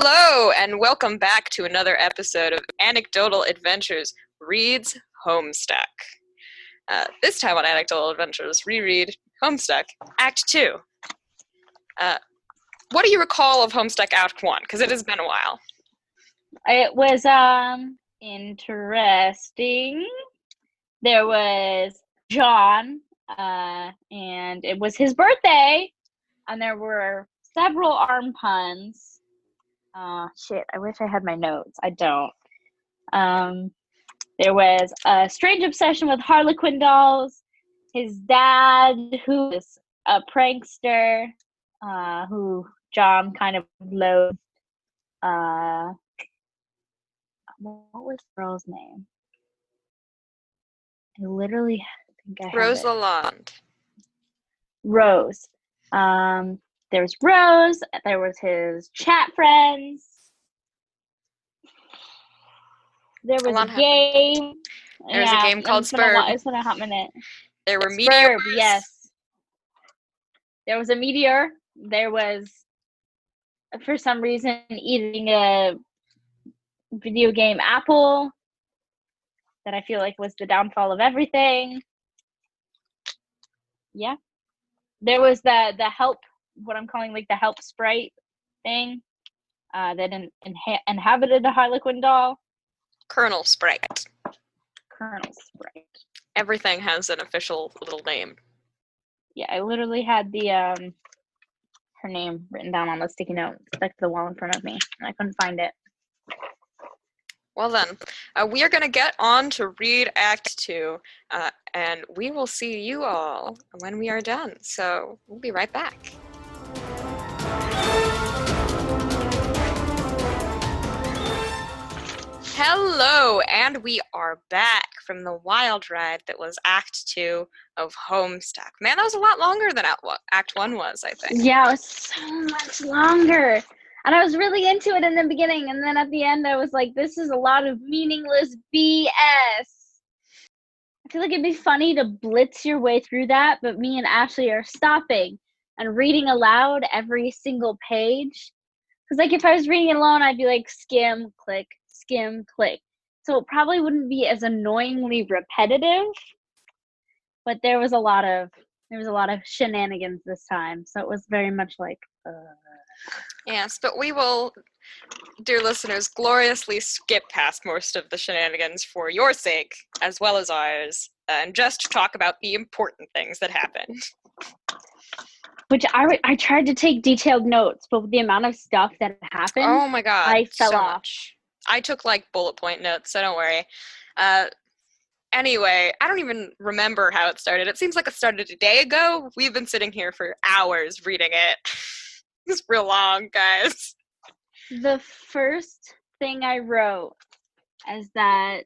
Hello, and welcome back to another episode of Anecdotal Adventures Reads Homestuck. This time on Anecdotal Adventures, reread Homestuck, Act 2. What do you recall of Homestuck Act 1? Because it has been a while. It was interesting. There was John, and it was his birthday, and there were several arm puns. Shit, I wish I had my notes. I don't. There was a strange obsession with Harlequin dolls. His dad, who was a prankster, who John kind of loathed. What was the girl's name? I literally think I have Rosalind. Rose. There was Rose. There was his chat friends. There was a game. There was a game called Spurb. It's been a hot minute. There were meteors. Spurb, yes. There was a meteor. There was, for some reason, eating a video game apple that I feel like was the downfall of everything. Yeah. There was the help, what I'm calling like the help sprite thing that inhabited a Harlequin doll. Colonel Sprite. Colonel Sprite. Everything has an official little name. Yeah, I literally had the her name written down on the sticky note stuck to the wall in front of me, and I couldn't find it. Well then, we are going to get on to read Act 2, and we will see you all when we are done. So we'll be right back. Hello, and we are back from the wild ride that was Act 2 of Homestuck. Man, that was a lot longer than Act 1 was, I think. Yeah, it was so much longer. And I was really into it in the beginning, and then at the end I was like, this is a lot of meaningless BS. I feel like it'd be funny to blitz your way through that, but me and Ashley are stopping and reading aloud every single page. Because like if I was reading it alone, I'd be like skim, click, skim, click. So it probably wouldn't be as annoyingly repetitive, but there was a lot of shenanigans this time. So it was very much like, Yes, but we will, dear listeners, gloriously skip past most of the shenanigans for your sake, as well as ours, and just talk about the important things that happened. Which I tried to take detailed notes, but with the amount of stuff that happened, oh my god, I fell off. Much. I took like bullet point notes, so don't worry. Anyway, I don't even remember how it started. It seems like it started a day ago. We've been sitting here for hours reading it. It's real long, guys. The first thing I wrote is that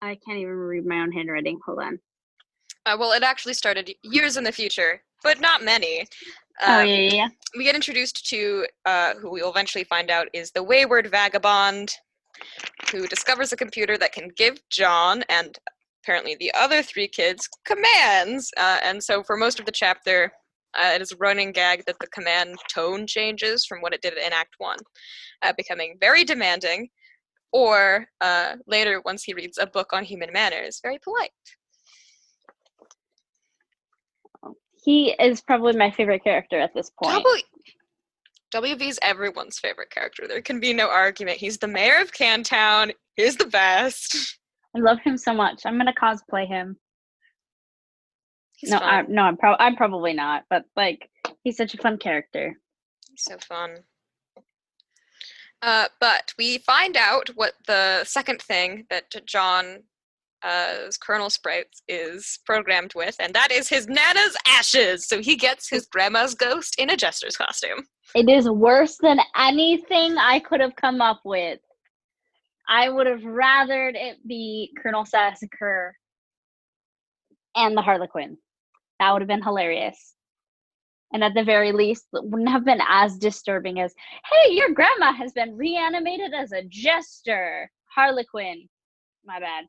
I can't even read my own handwriting. Hold on. Well, it actually started years in the future, but not many. Yeah. We get introduced to who we will eventually find out is the wayward vagabond who discovers a computer that can give John and apparently the other three kids commands. And so for most of the chapter, it is a running gag that the command tone changes from what it did in Act 1, becoming very demanding, or later, once he reads a book on human manners, very polite. He is probably my favorite character at this point. WV's everyone's favorite character. There can be no argument. He's the mayor of Cantown. He's the best. I love him so much. I'm gonna cosplay him. He's fun. I'm probably not, but like he's such a fun character. He's so fun. But we find out what the second thing that John, as Colonel Sprite, is programmed with, and that is his Nana's ashes. So he gets his grandma's ghost in a jester's costume. It is worse than anything I could have come up with. I would have rathered it be Colonel Sassacre and the Harlequin. That would have been hilarious. And at the very least, it wouldn't have been as disturbing as, hey, your grandma has been reanimated as a jester. Harlequin. My bad.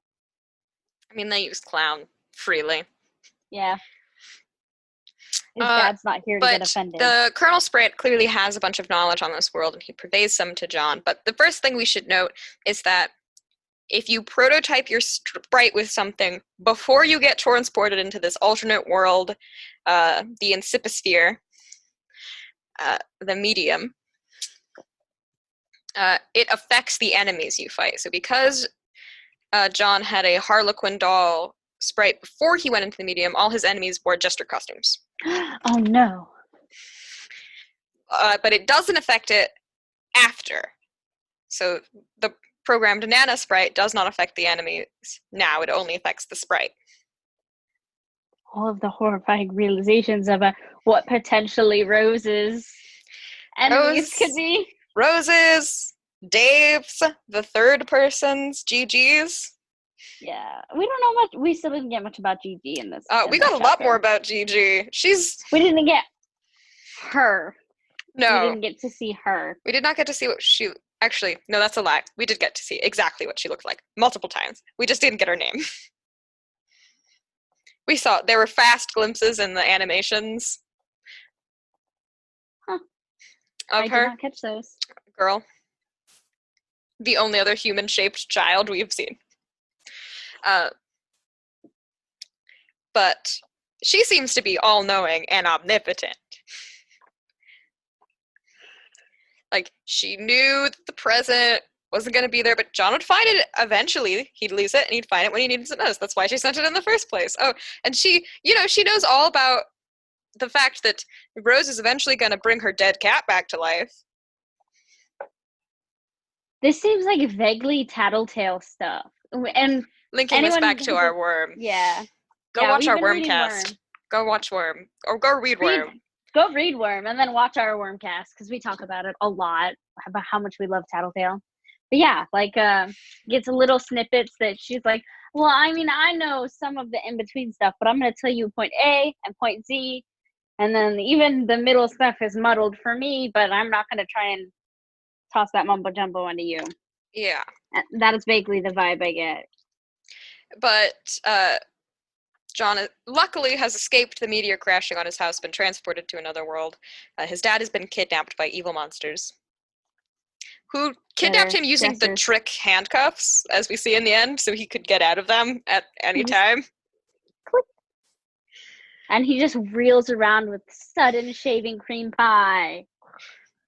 I mean, they use clown freely. Yeah. His dad's not here to get But offended. the Colonel Sprite clearly has a bunch of knowledge on this world, and he purveys some to John. But the first thing we should note is that if you prototype your sprite with something before you get transported into this alternate world, the Inciposphere, the medium, it affects the enemies you fight. So because John had a Harlequin doll sprite before he went into the medium, all his enemies wore jester costumes. Oh no. But it doesn't affect it after. So the programmed Nana sprite does not affect the enemies now. It only affects the sprite. All of the horrifying realizations of what potentially Rose's enemies could be. Roses, Dave's, the third person's, Gigi's. Yeah, we don't know much. We still didn't get much about Gigi in this. We got a lot more about Gigi. We didn't get her. No. We didn't get to see her. We did not get to see what she... Actually, no, that's a lie. We did get to see exactly what she looked like. Multiple times. We just didn't get her name. We saw... There were fast glimpses in the animations. Huh. Of her. I did not catch those. Girl. The only other human-shaped child we've seen. But she seems to be all-knowing and omnipotent. Like, she knew that the present wasn't going to be there, but John would find it eventually. He'd lose it, and he'd find it when he needed to know. That's why she sent it in the first place. Oh, and she knows all about the fact that Rose is eventually going to bring her dead cat back to life. This seems like vaguely Tattletale stuff. And linking us back to our Worm. Yeah. Go watch our Wormcast. Worm. Go watch Worm. Or go read Worm. Go read Worm and then watch our Wormcast, because we talk about it a lot, about how much we love Tattletale. But yeah, gets little snippets that she's like, well, I mean, I know some of the in-between stuff, but I'm going to tell you point A and point Z, and then even the middle stuff is muddled for me, but I'm not going to try and toss that mumbo-jumbo onto you. Yeah. That is vaguely the vibe I get. But, John luckily has escaped the meteor crashing on his house, been transported to another world. His dad has been kidnapped by evil monsters, who kidnapped him using the trick handcuffs, as we see in the end, so he could get out of them at any time. Click. And he just reels around with sudden shaving cream pie.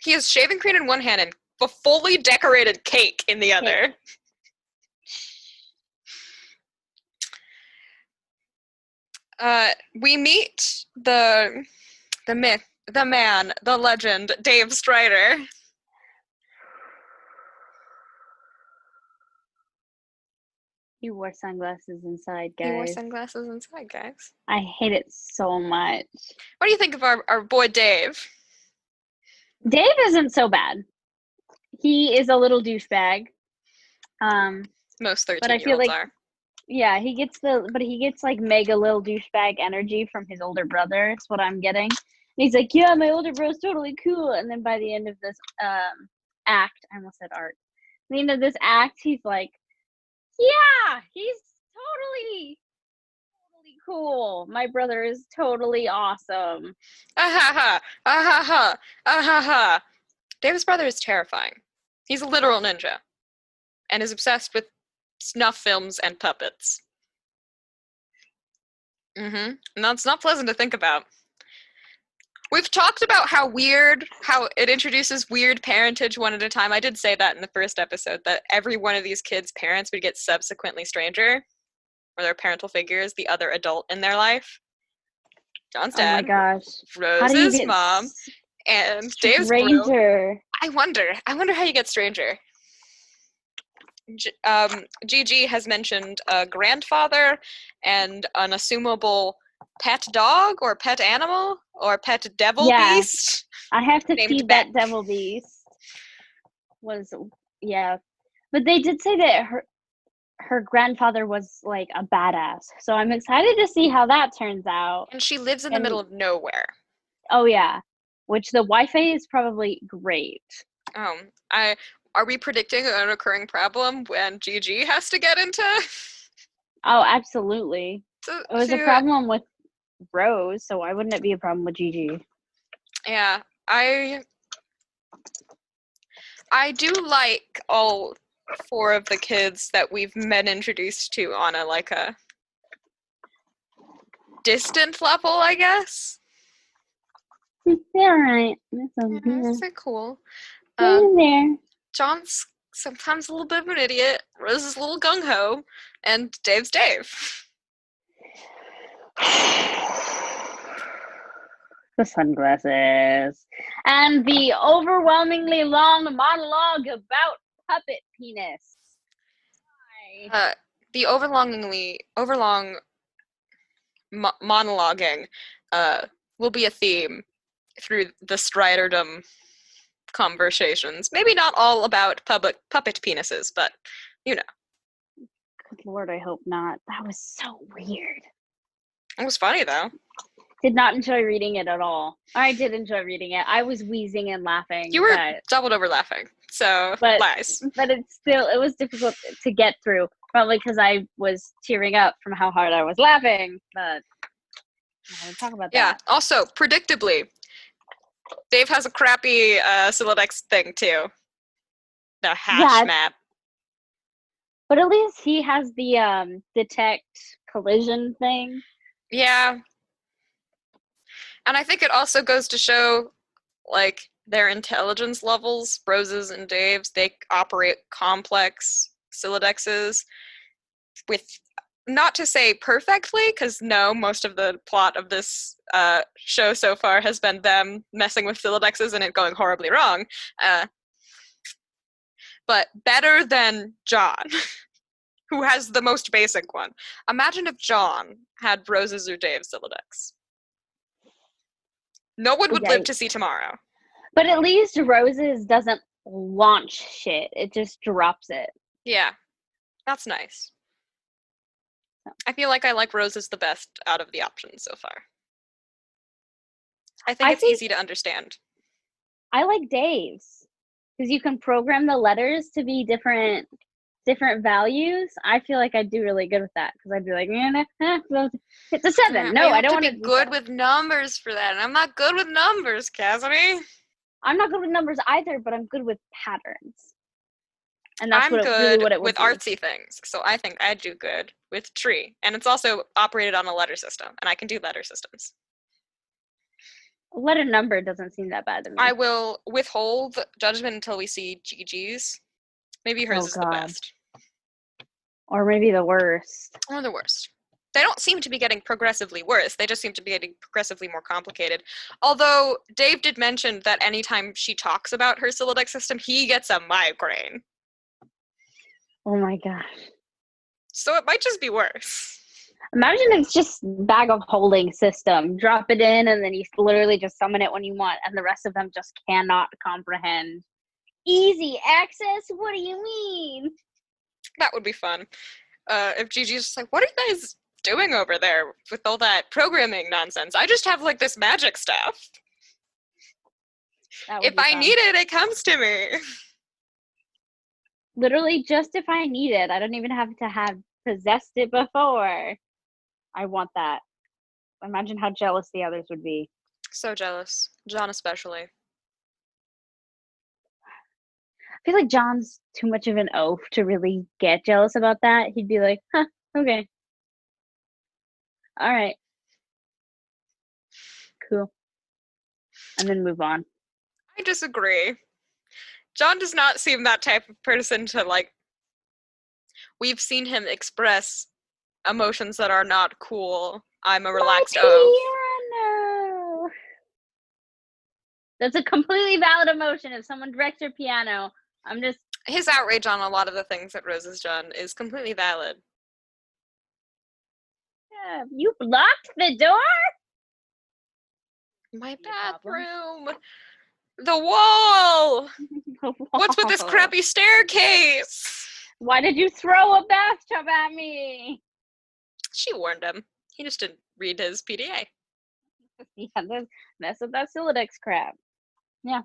He has shaving cream in one hand and a fully decorated cake in the other. We meet the myth, the man, the legend, Dave Strider. He wore sunglasses inside, guys. I hate it so much. What do you think of our boy Dave? Dave isn't so bad. He is a little douchebag. Most 13-year-olds are. Yeah, he gets mega little douchebag energy from his older brother. Is what I'm getting. And he's like, yeah, my older bro's totally cool. And then by the end of this act, I almost said art. At the end of this act, he's like, yeah, he's totally cool. My brother is totally awesome. Ah ha ha. Dave's brother is terrifying. He's a literal ninja. And is obsessed with snuff films and puppets. And that's not pleasant to think about. We've talked about how it introduces weird parentage one at a time. I did say that in the first episode, that every one of these kids' parents would get subsequently stranger, or their parental figure is the other adult in their life. John's dad. Oh my gosh. Rose's mom. And Dave's stranger. I wonder how you get stranger. Gigi has mentioned a grandfather and an assumable pet dog or pet animal or pet devil beast. I have to feed that devil beast. But they did say that her grandfather was like a badass. So I'm excited to see how that turns out. And she lives in the middle of nowhere. Oh yeah. Which the Wi-Fi is probably great. Are we predicting an recurring problem when Gigi has to get into? Oh, absolutely. It was a problem with Rose, so why wouldn't it be a problem with Gigi? Yeah, I do like all 4 of the kids that we've been introduced to on a distant level, I guess. They're alright. They're cool. There. John's sometimes a little bit of an idiot. Rose is a little gung-ho. And Dave's Dave. The sunglasses. And the overwhelmingly long monologue about puppet penis. The overlong monologuing will be a theme through the Striderdom conversations. Maybe not all about puppet penises, but you know. Good Lord, I hope not. That was so weird. It was funny though. Did not enjoy reading it at all. I did enjoy reading it. I was wheezing and laughing. You were doubled over laughing, so lies. But it was difficult to get through, probably because I was tearing up from how hard I was laughing. But I don't want to talk about that. Yeah. Also, predictably, Dave has a crappy Sylladex thing too. The hash map. But at least he has the detect collision thing. Yeah. And I think it also goes to show, like, their intelligence levels, Rose's and Dave's, they operate complex Syllodexes with, not to say perfectly, because no, most of the plot of this show so far has been them messing with Syllodexes and it going horribly wrong. But better than John, who has the most basic one. Imagine if John had Rose's or Dave's Sylladex. No one would live to see tomorrow. But at least Roses doesn't launch shit. It just drops it. Yeah. That's nice. I feel like I like Roses the best out of the options so far. I think it's easy to understand. I like Dave's. Because you can program the letters to be different values. I feel like I'd do really good with that. Because I'd be like, it's a 7. No, I don't want to be good with numbers for that. And I'm not good with numbers, Cassidy. I'm not good with numbers either, but I'm good with patterns. And that's I'm good what it would with artsy things. So I think I'd do good with tree. And it's also operated on a letter system. And I can do letter systems. A letter number doesn't seem that bad to me. I will withhold judgment until we see GG's. Maybe hers is the best. Or maybe the worst. Or the worst. They don't seem to be getting progressively worse. They just seem to be getting progressively more complicated. Although Dave did mention that anytime she talks about her Sylladex system, he gets a migraine. Oh my gosh. So it might just be worse. Imagine it's just bag of holding system. Drop it in and then you literally just summon it when you want and the rest of them just cannot comprehend. Easy access? What do you mean? That would be fun. If Gigi's just like, what are you guys doing over there with all that programming nonsense? I just have like this magic stuff. If I need it, it comes to me. Literally just if I need it. I don't even have to have possessed it before. I want that. Imagine how jealous the others would be. So jealous. John especially. I feel like John's too much of an oaf to really get jealous about that. He'd be like, huh, okay. All right. Cool. And then move on. I disagree. John does not seem that type of person to, like, we've seen him express emotions that are not cool. I'm a relaxed oaf. Piano. That's a completely valid emotion. If someone directs your piano, his outrage on a lot of the things that Rose has done is completely valid. Yeah, you blocked the door? My bathroom. The wall. What's with this crappy staircase? Why did you throw a bathtub at me? She warned him. He just didn't read his PDA. Yeah, that's what that Sylladex crap. Yeah.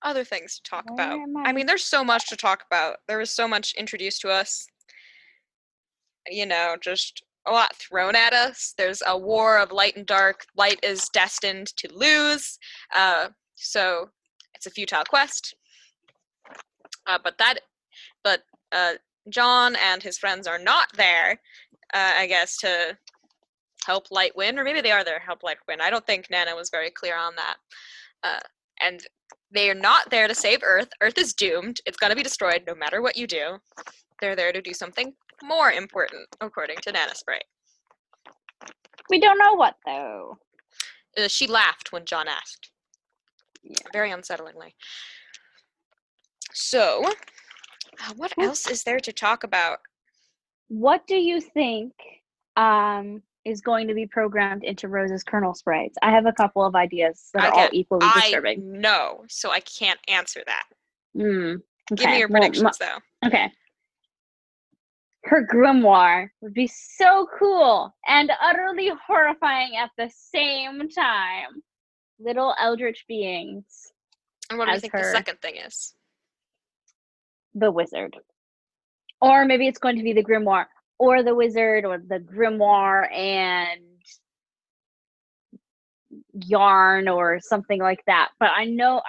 Other things to talk about. I mean, there's so much to talk about. There was so much introduced to us. You know, just a lot thrown at us. There's a war of light and dark. Light is destined to lose, so it's a futile quest. But John and his friends are not there, I guess, to help Light win, or maybe they are there to help Light win. I don't think Nana was very clear on that. And they are not there to save Earth. Earth is doomed. It's going to be destroyed no matter what you do. They're there to do something more important, according to Nana Sprite. We don't know what, though. She laughed when John asked. Yeah. Very unsettlingly. So, what else is there to talk about? What do you think is going to be programmed into Rose's kernel sprites? I have a couple of ideas that are all equally disturbing. I know, so I can't answer that. Okay. Give me your predictions, though. Okay. Her grimoire would be so cool and utterly horrifying at the same time. Little eldritch beings. And what do you think the second thing is? The wizard. Or maybe it's going to be the grimoire, or the wizard, or the grimoire and yarn, or something like that. But I know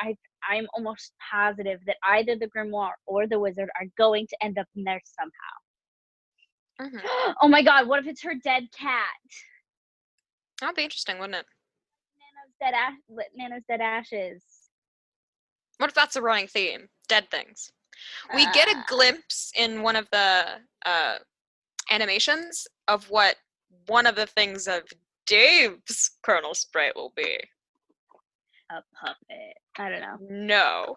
I'm almost positive that either the grimoire or the wizard are going to end up in there somehow. Oh my god, what if it's her dead cat? That'd be interesting, wouldn't it? Nana's dead ashes. What if that's a running theme? Dead things. We get a glimpse in one of the animations of what one of the things of Dave's kernel sprite will be. A puppet. I don't know. No.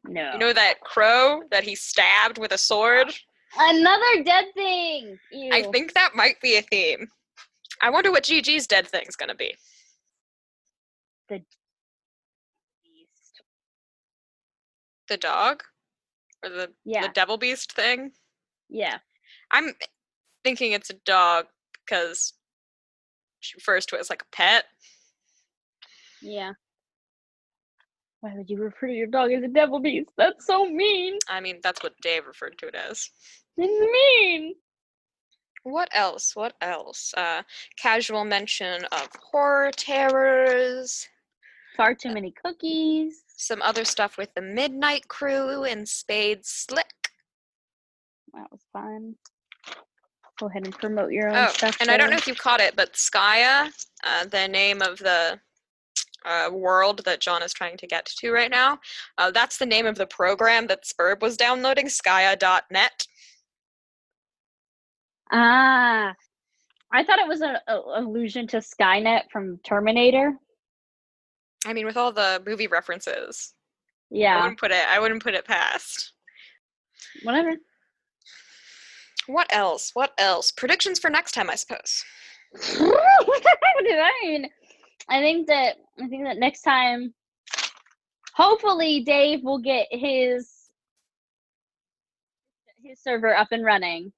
You know that crow that he stabbed with a sword? Another dead thing! Ew. I think that might be a theme. I wonder what Gigi's dead thing's gonna be. The beast. The dog? Or the devil beast thing? Yeah. I'm thinking it's a dog because she refers to it as like a pet. Yeah. Why would you refer to your dog as a devil beast? That's so mean. I mean, that's what Dave referred to it as. Mean. What else? Casual mention of horror terrors. Far too many cookies. Some other stuff with the Midnight Crew and Spade Slick. That was fun. Go ahead and promote your own stuff. And I don't know if you caught it, but Skya, the name of the world that John is trying to get to right now, that's the name of the program that Spurb was downloading, Skya.net. I thought it was an allusion to Skynet from Terminator. I mean, with all the movie references. Yeah. I wouldn't put it past. Whatever. What else? Predictions for next time, I suppose. I think that next time, hopefully Dave will get his server up and running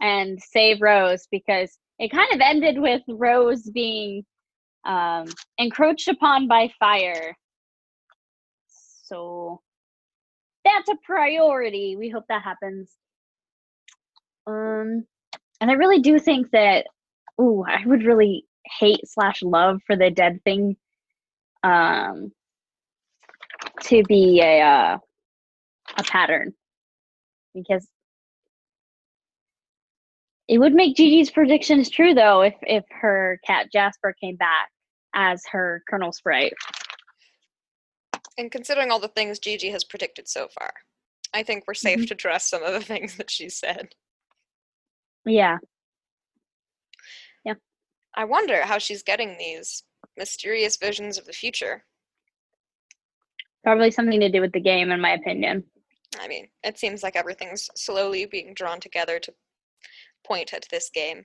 and save Rose, because it kind of ended with Rose being encroached upon by fire. So that's a priority. We hope that happens. And I really do think that, I would really hate/love for the dead thing to be a pattern, because it would make Gigi's predictions true, though, if her cat Jasper came back as her kernel sprite. And considering all the things Gigi has predicted so far, I think we're safe to trust some of the things that she said. Yeah. I wonder how she's getting these mysterious visions of the future. Probably something to do with the game, in my opinion. I mean, it seems like everything's slowly being drawn together to point at this game.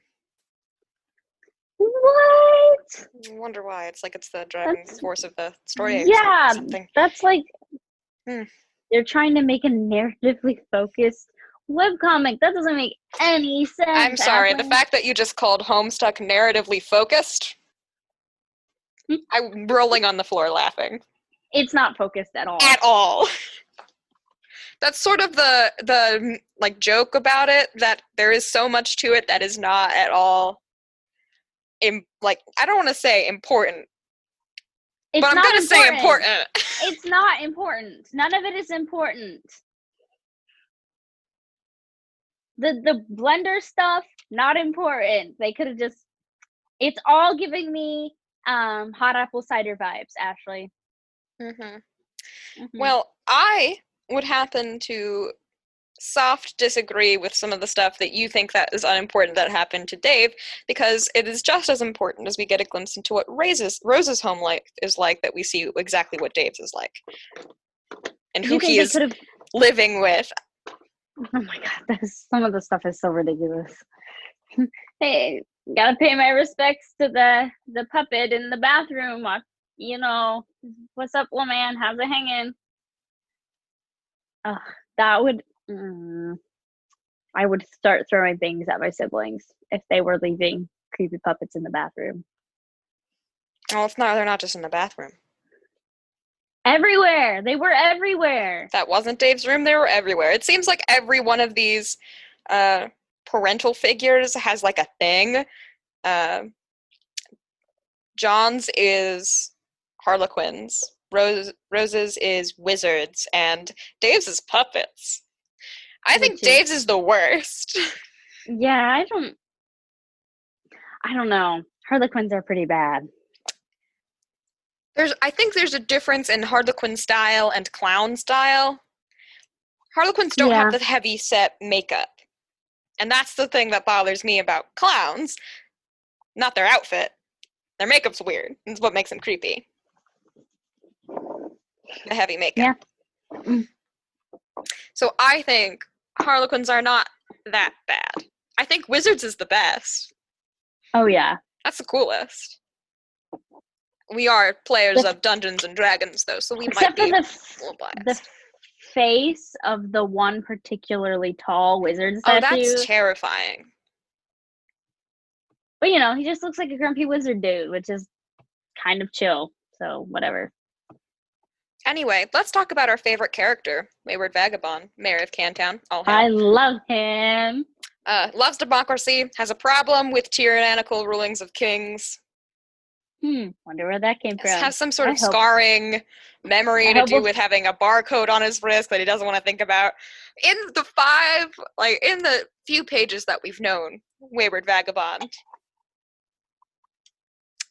What? I wonder why. It's like it's the driving force of the story. Yeah, or something. That's like they're trying to make a narratively focused webcomic. That doesn't make any sense. I'm sorry. The fact that you just called Homestuck narratively focused, I'm rolling on the floor laughing. It's not focused at all. At all. That's sort of the like joke about it that there is so much to it that is not at all like I don't want to say important, It's but I'm not gonna say important. It's not important. None of it is important. The blender stuff, not important. They could have just. It's all giving me hot apple cider vibes, Ashley. Well, I would happen to soft disagree with some of the stuff that you think that is unimportant that happened to Dave, because it is just as important as we get a glimpse into what Rose's home life is like, that we see exactly what Dave's is like and who he is living with. Oh my god, some of the stuff is so ridiculous. Hey, gotta pay my respects to the puppet in the bathroom. You know, what's up, little man? How's it hanging? That would. I would start throwing things at my siblings if they were leaving creepy puppets in the bathroom. Well, they're not just in the bathroom. Everywhere. They were everywhere. That wasn't Dave's room. They were everywhere. It seems like every one of these parental figures has like a thing. John's is Harlequins. Rose's is wizards, and Dave's is puppets. I think Dave's is the worst. Yeah, I don't know. Harlequins are pretty bad. I think there's a difference in Harlequin style and clown style. Harlequins don't have the heavy set makeup. And that's the thing that bothers me about clowns. Not their outfit. Their makeup's weird. It's what makes them creepy. The heavy makeup. Yeah. So I think Harlequins are not that bad. I think Wizards is the best. Oh, yeah. That's the coolest. We are players of Dungeons and Dragons, though, so we might be a little biased. The face of the one particularly tall wizard statue. Oh, that's terrifying. But, you know, he just looks like a grumpy wizard dude, which is kind of chill. So, whatever. Anyway, let's talk about our favorite character, Wayward Vagabond, Mayor of Cantown. I love him. Loves democracy, has a problem with tyrannical rulings of kings. Wonder where that came from. Has some sort of scarring memory to do with having a barcode on his wrist that he doesn't want to think about. In the few pages that we've known Wayward Vagabond,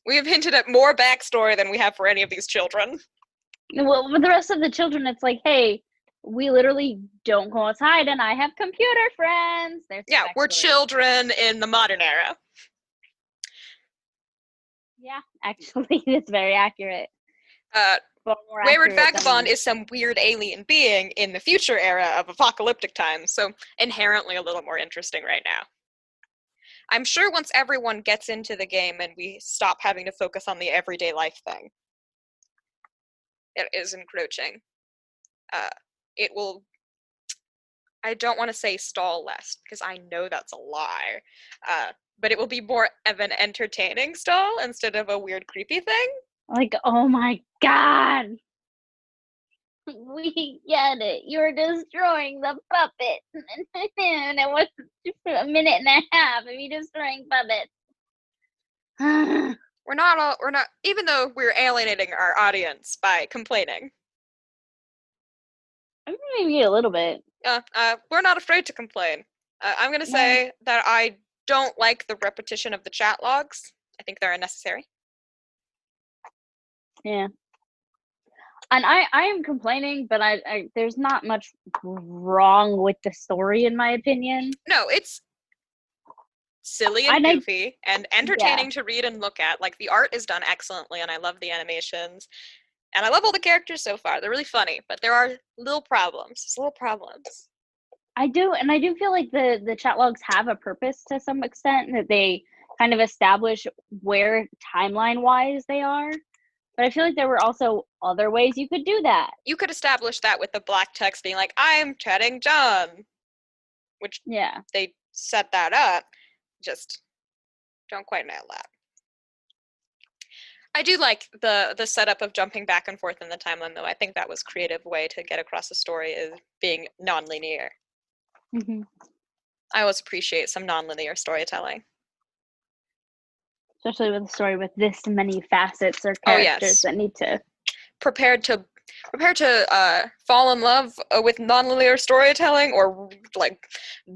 we have hinted at more backstory than we have for any of these children. Well, with the rest of the children, it's like, hey, we literally don't go outside, and I have computer friends. Yeah, we're children in the modern era. Yeah, actually, it's very accurate. Wayward Vagabond is some weird alien being in the future era of apocalyptic times, so inherently a little more interesting right now. I'm sure once everyone gets into the game and we stop having to focus on the everyday life thing, it is encroaching. It will, I don't want to say stall less, because I know that's a lie, but it will be more of an entertaining stall instead of a weird, creepy thing. Like, oh my god! We get it. You're destroying the puppet. And it was just a minute and a half of you destroying puppets. We're not, even though we're alienating our audience by complaining. Maybe a little bit. We're not afraid to complain. I'm going to say that I don't like the repetition of the chat logs. I think they're unnecessary. Yeah. And I am complaining, but I there's not much wrong with the story, in my opinion. No, it's silly and goofy and entertaining to read and look at. Like, the art is done excellently, and I love the animations. And I love all the characters so far. They're really funny, but there are little problems. I do feel like the chat logs have a purpose to some extent, that they kind of establish where timeline-wise they are. But I feel like there were also other ways you could do that. You could establish that with the black text being like, I'm chatting John. Which, they set that up. Just don't quite nail that. I do like the setup of jumping back and forth in the timeline, though. I think that was a creative way to get across the story, is being non-linear. Mm-hmm. I always appreciate some non-linear storytelling. Especially with a story with this many facets or characters that need to prepared to fall in love with non-linear storytelling, or like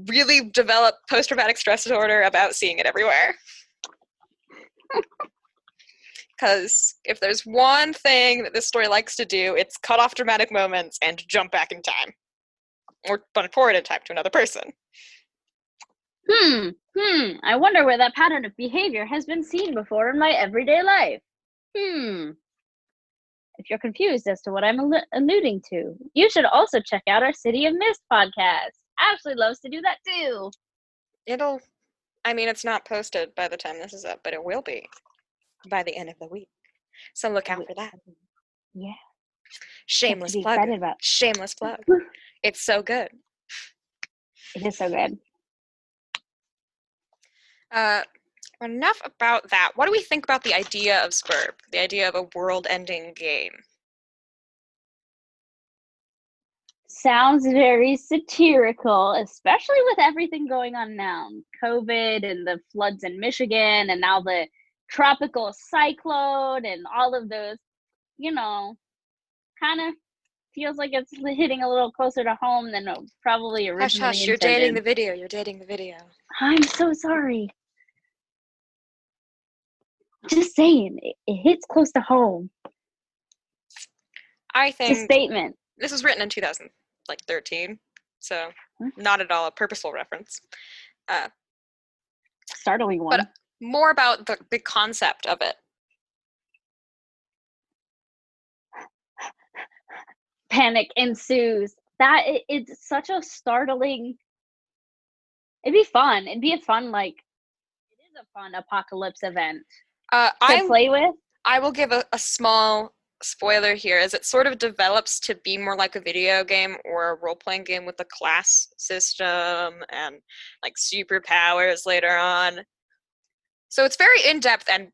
really develop post-traumatic stress disorder about seeing it everywhere. Because if there's one thing that this story likes to do, it's cut off dramatic moments and jump back in time, or forward in time to another person. I wonder where that pattern of behavior has been seen before in my everyday life. If you're confused as to what I'm alluding to, you should also check out our City of Mist podcast. Ashley loves to do that too. It's not posted by the time this is up, but it will be by the end of the week. So look out for that. Yeah. Shameless plug. Shameless plug. It's so good. It is so good. Enough about that. What do we think about the idea of Spurb? The idea of a world-ending game? Sounds very satirical, especially with everything going on now. COVID and the floods in Michigan, and now the tropical cyclone and all of those, kind of feels like it's hitting a little closer to home than probably originally intended. You're dating the video. I'm so sorry. Just saying, it hits close to home. I think it's a statement. This was written in 2013, so not at all a purposeful reference. Startling one. But more about the concept of it. Panic ensues. It's such a startling. It'd be fun. It is a fun apocalypse event to play with. I will give a small spoiler here, as it sort of develops to be more like a video game or a role-playing game with a class system and like superpowers later on. So it's very in-depth and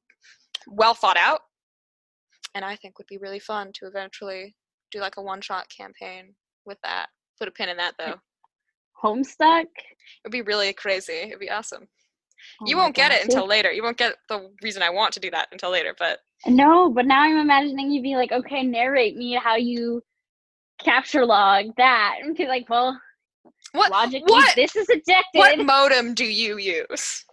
well thought out, and I think would be really fun to eventually do like a one-shot campaign with that. Put a pin in that though. Homestuck? It'd be really crazy. It'd be awesome. You won't get it until later. You won't get the reason I want to do that until later, but... No, but now I'm imagining you'd be like, okay, narrate me how you capture log that. And be like, well, logically, this is ejected. What modem do you use?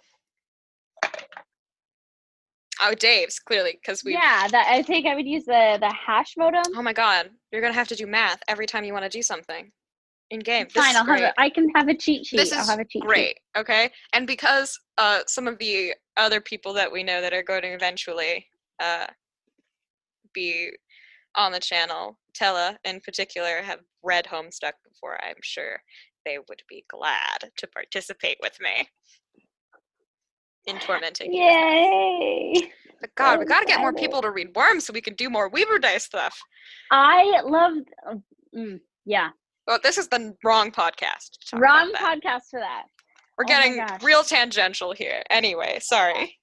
Oh, Dave's, clearly, because we... Yeah, I think I would use the hash modem. Oh my god, you're going to have to do math every time you want to do something. In-game. Fine, I can have a cheat sheet. I'll have a cheat sheet. Okay? And because some of the other people that we know that are going to eventually be on the channel, Tella in particular, have read Homestuck before, I'm sure they would be glad to participate with me in tormenting you. Yay! But God, we gotta get more people to read Worms so we can do more Weaver Dice stuff. I love... yeah. Well, this is the wrong podcast. Wrong podcast for that. We're getting real tangential here. Anyway, sorry.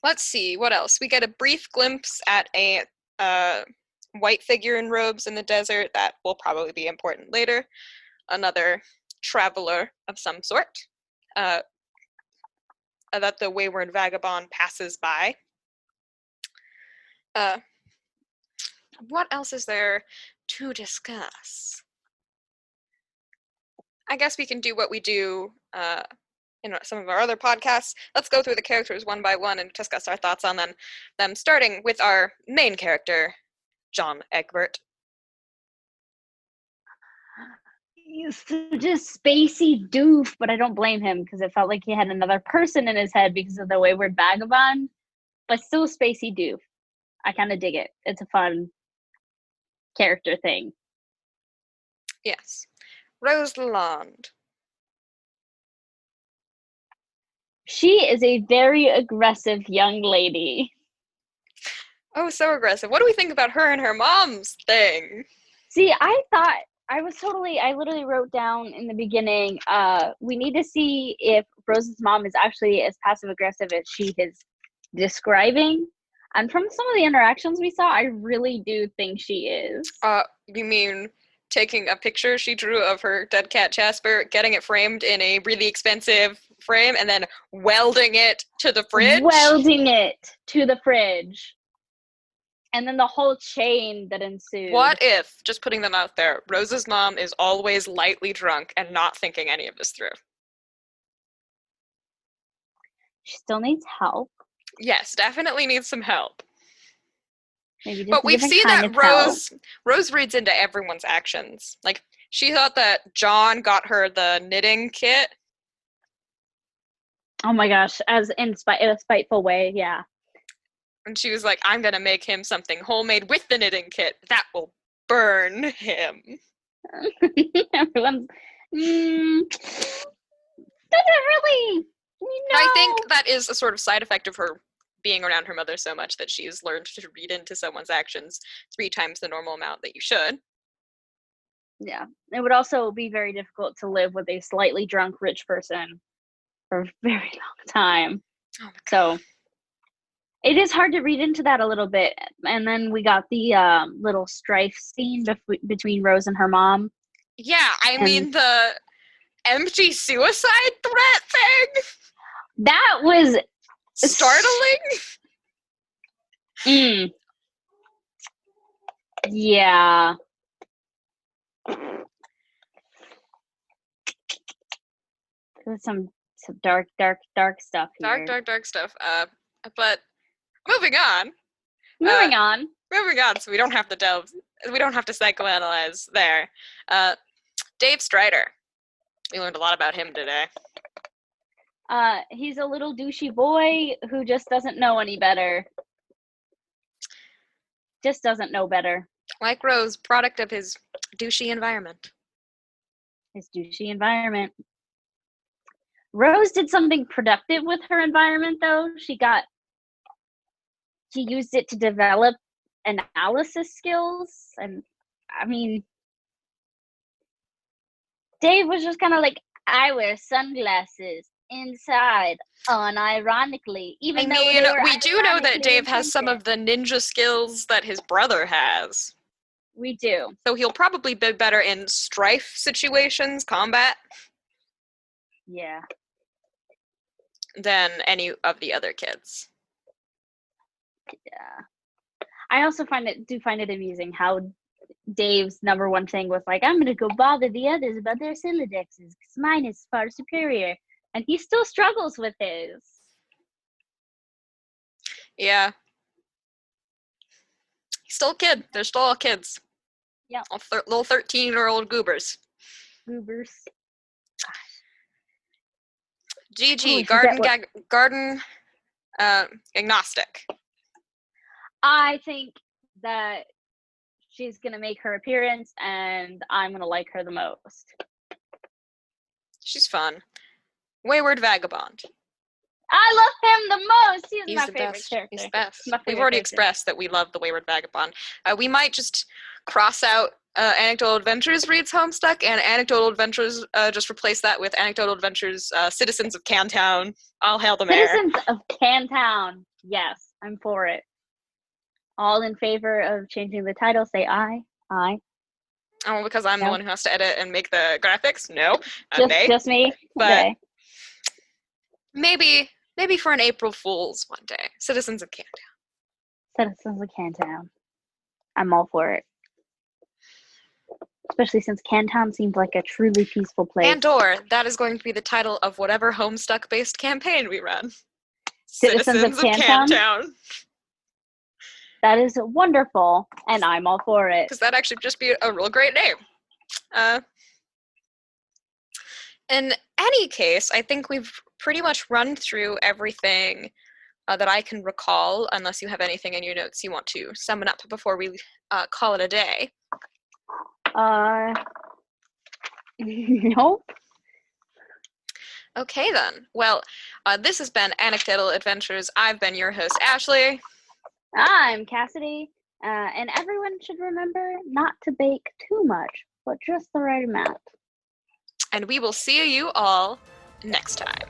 Let's see, what else? We get a brief glimpse at a white figure in robes in the desert. That will probably be important later. Another traveler of some sort. That the wayward vagabond passes by. What else is there to discuss? I guess we can do what we do in some of our other podcasts. Let's go through the characters one by one and discuss our thoughts on them, starting with our main character, John Egbert. He's just spacey doof, but I don't blame him because it felt like he had another person in his head because of the wayward vagabond, but still spacey doof. I kind of dig it. It's a fun character thing. Yes. Rosalind. She is a very aggressive young lady. Oh, so aggressive. What do we think about her and her mom's thing? See, I literally wrote down in the beginning, we need to see if Rose's mom is actually as passive aggressive as she is describing. And from some of the interactions we saw, I really do think she is. You mean taking a picture she drew of her dead cat Jasper, getting it framed in a really expensive frame, and then welding it to the fridge. Welding it to the fridge. And then the whole chain that ensued. What if, just putting them out there, Rosa's mom is always lightly drunk and not thinking any of this through? She still needs help. Yes, definitely needs some help. Maybe just but we've seen that Rose reads into everyone's actions. Like, she thought that John got her the knitting kit. Oh my gosh, as in a spiteful way, yeah. And she was like, I'm going to make him something homemade with the knitting kit. That will burn him. Everyone's, doesn't really, I think that is a sort of side effect of her being around her mother so much that she's learned to read into someone's actions 3 times the normal amount that you should. Yeah. It would also be very difficult to live with a slightly drunk rich person for a very long time. Oh my So God. it is hard to read into that a little bit. And then we got the little strife scene between Rose and her mom. Yeah, I mean, the empty suicide threat thing? That was startling. Yeah. There's some dark stuff here. Dark stuff. But moving on. Moving on, so we don't have to psychoanalyze there. Dave Strider. We learned a lot about him today. He's a little douchey boy who just doesn't know any better. Just doesn't know better. Like Rose, product of his douchey environment. Rose did something productive with her environment, though. She used it to develop analysis skills. And, I mean, Dave was just kind of like, I wear sunglasses inside, unironically. We do know that Dave has some of the ninja skills that his brother has. We do. So he'll probably be better in strife situations, combat. Yeah. Than any of the other kids. Yeah. I also find it amusing how Dave's number one thing was like, I'm going to go bother the others about their Silodexes because mine is far superior. And he still struggles with his. Yeah. He's still a kid. They're still all kids. Yeah. Little 13-year-old goobers. Gigi, garden agnostic. I think that she's going to make her appearance, and I'm going to like her the most. She's fun. Wayward Vagabond. I love him the most. He's my favorite character. He's the best. We've already expressed that we love the Wayward Vagabond. We might just cross out Anecdotal Adventures reads Homestuck, and Anecdotal Adventures just replace that with Anecdotal Adventures Citizens of Cantown. All hail the mayor. Citizens of Cantown. Yes, I'm for it. All in favor of changing the title, say aye. Aye. Oh, because I'm the one who has to edit and make the graphics? No. Just me? But okay. Maybe for an April Fool's one day. Citizens of Cantown. Citizens of Cantown. I'm all for it. Especially since Cantown seems like a truly peaceful place. And/or that is going to be the title of whatever Homestuck-based campaign we run. Citizens of Cantown. That is wonderful, and I'm all for it. Because that'd actually just be a real great name. In any case, I think we've pretty much run through everything that I can recall, unless you have anything in your notes you want to sum it up before we call it a day. Nope. Okay, then. Well, this has been Anecdotal Adventures. I've been your host, Ashley. I'm Cassidy. And everyone should remember not to bake too much, but just the right amount. And we will see you all next time.